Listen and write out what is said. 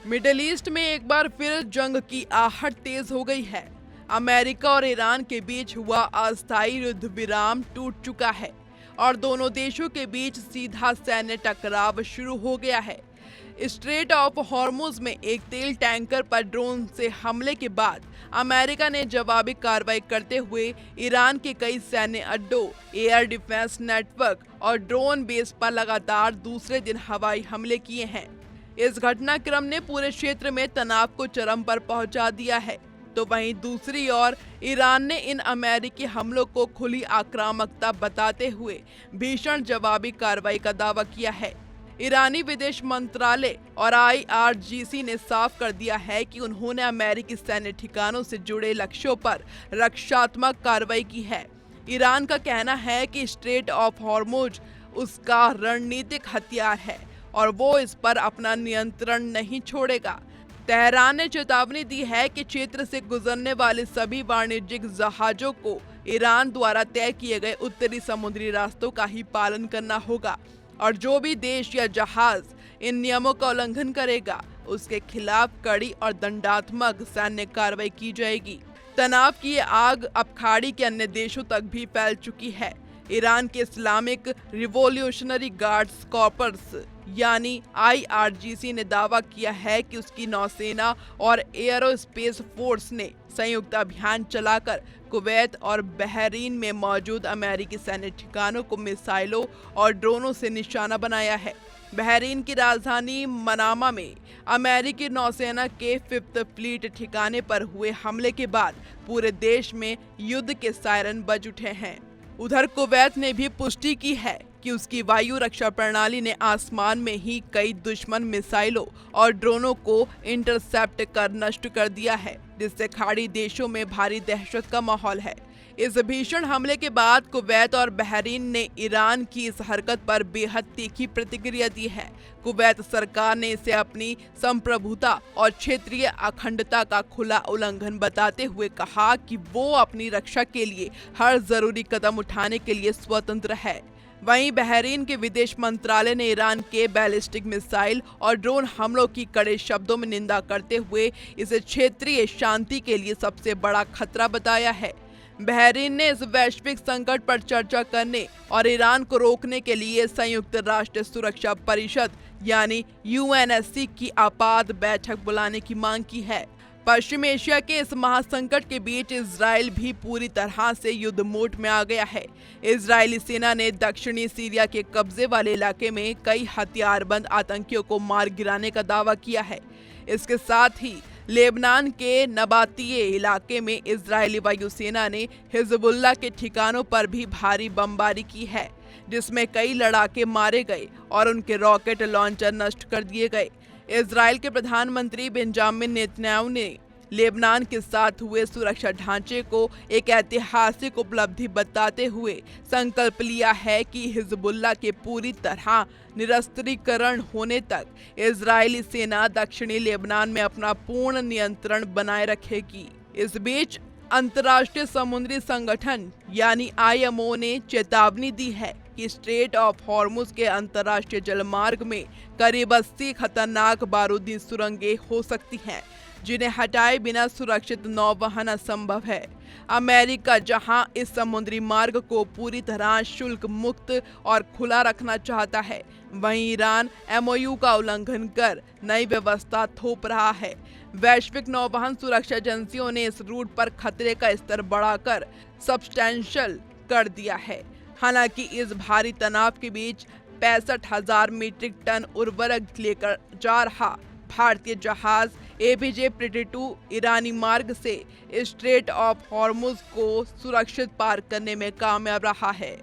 Middle east में एक बार फिर जंग की आहट तेज हो गई है। अमेरिका और ईरान के बीच हुआ अस्थायी युद्ध विराम टूट चुका है और दोनों देशों के बीच सीधा सैन्य टकराव शुरू हो गया है। स्ट्रेट ऑफ हॉर्मुज में एक तेल टैंकर पर ड्रोन से हमले के बाद अमेरिका ने जवाबी कार्रवाई करते हुए ईरान के कई सैन्य अड्डों, एयर डिफेंस नेटवर्क और ड्रोन बेस पर लगातार दूसरे दिन हवाई हमले किए हैं। इस घटनाक्रम ने पूरे क्षेत्र में तनाव को चरम पर पहुंचा दिया है। तो वहीं दूसरी ओर ईरान ने इन अमेरिकी हमलों को खुली आक्रामकता बताते हुए भीषण जवाबी कार्रवाई का दावा किया है। ईरानी विदेश मंत्रालय और IRGC ने साफ कर दिया है कि उन्होंने अमेरिकी सैन्य ठिकानों से जुड़े लक्ष्यों पर रक्षात्मक कार्रवाई की है। ईरान का कहना है कि स्ट्रेट ऑफ हॉर्मुज उसका रणनीतिक हथियार है और वो इस पर अपना नियंत्रण नहीं छोड़ेगा। तेहरान ने चेतावनी दी है कि क्षेत्र से गुजरने वाले सभी वाणिज्यिक जहाजों को ईरान द्वारा तय किए गए उत्तरी समुद्री रास्तों का ही पालन करना होगा और जो भी देश या जहाज इन नियमों का उल्लंघन करेगा उसके खिलाफ कड़ी और दंडात्मक सैन्य कार्रवाई की जाएगी। तनाव की ये आग अब खाड़ी के अन्य देशों तक भी फैल चुकी है। ईरान के इस्लामिक रिवॉल्यूशनरी गार्ड्स कॉर्प्स यानी IRGC ने दावा किया है कि उसकी नौसेना और एयरोस्पेस फोर्स ने संयुक्त अभियान चलाकर कुवैत और बहरीन में मौजूद अमेरिकी सैन्य ठिकानों को मिसाइलों और ड्रोनों से निशाना बनाया है। बहरीन की राजधानी मनामा में अमेरिकी नौसेना के 5th फ्लीट ठिकाने पर हुए हमले के बाद पूरे देश में युद्ध के सायरन बज उठे हैं। उधर कुवैत ने भी पुष्टि की है कि उसकी वायु रक्षा प्रणाली ने आसमान में ही कई दुश्मन मिसाइलों और ड्रोनों को इंटरसेप्ट कर नष्ट कर दिया है, जिससे खाड़ी देशों में भारी दहशत का माहौल है। इस भीषण हमले के बाद कुवैत और बहरीन ने ईरान की इस हरकत पर बेहद तीखी प्रतिक्रिया दी है। कुवैत सरकार ने इसे अपनी संप्रभुता और क्षेत्रीय अखंडता का खुला उल्लंघन बताते हुए कहा कि वो अपनी रक्षा के लिए हर जरूरी कदम उठाने के लिए स्वतंत्र है। वहीं बहरीन के विदेश मंत्रालय ने ईरान के बैलिस्टिक मिसाइल और ड्रोन हमलों की कड़े शब्दों में निंदा करते हुए इसे क्षेत्रीय शांति के लिए सबसे बड़ा खतरा बताया है। बहरीन ने इस वैश्विक संकट पर चर्चा करने और ईरान को रोकने के लिए संयुक्त राष्ट्र सुरक्षा परिषद यानी UNSC की आपात बैठक बुलाने की मांग की है। पश्चिम एशिया के इस महासंकट के बीच इजराइल भी पूरी तरह से युद्ध मोड में आ गया है। इजरायली सेना ने दक्षिणी सीरिया के कब्जे वाले इलाके में कई हथियारबंद आतंकियों को मार गिराने का दावा किया है। इसके साथ ही लेबनान के नबातिये इलाके में इजरायली वायुसेना ने हिजबुल्लाह के ठिकानों पर भी भारी बमबारी की है, जिसमें कई लड़ाके मारे गए और उनके रॉकेट लॉन्चर नष्ट कर दिए गए। इजराइल के प्रधानमंत्री बेंजामिन नेतन्याहू ने लेबनान के साथ हुए सुरक्षा ढांचे को एक ऐतिहासिक उपलब्धि बताते हुए संकल्प लिया है कि हिजबुल्लाह के पूरी तरह निरस्त्रीकरण होने तक इजरायली सेना दक्षिणी लेबनान में अपना पूर्ण नियंत्रण बनाए रखेगी। इस बीच अंतर्राष्ट्रीय समुद्री संगठन यानी IMO ने चेतावनी दी है कि स्ट्रेट ऑफ हॉर्मुज के अंतर्राष्ट्रीय जलमार्ग में करीब 80 खतरनाक बारूदी सुरंगें हो सकती हैं, जिन्हें हटाए बिना सुरक्षित नौवहन असंभव है। अमेरिका जहां इस समुद्री मार्ग को पूरी तरह शुल्क मुक्त और खुला रखना चाहता है, वहीं ईरान MOU का उल्लंघन कर नई व्यवस्था थोप रहा है। वैश्विक नौवहन सुरक्षा एजेंसियों ने इस रूट पर खतरे का स्तर बढ़ाकर सब्सटेंशियल कर दिया है। हालांकि इस भारी तनाव के बीच 65,000 मीट्रिक टन उर्वरक लेकर जा रहा भारतीय जहाज APJ Pretty-2 ईरानी मार्ग से स्ट्रेट ऑफ हॉर्मुज को सुरक्षित पार करने में कामयाब रहा है।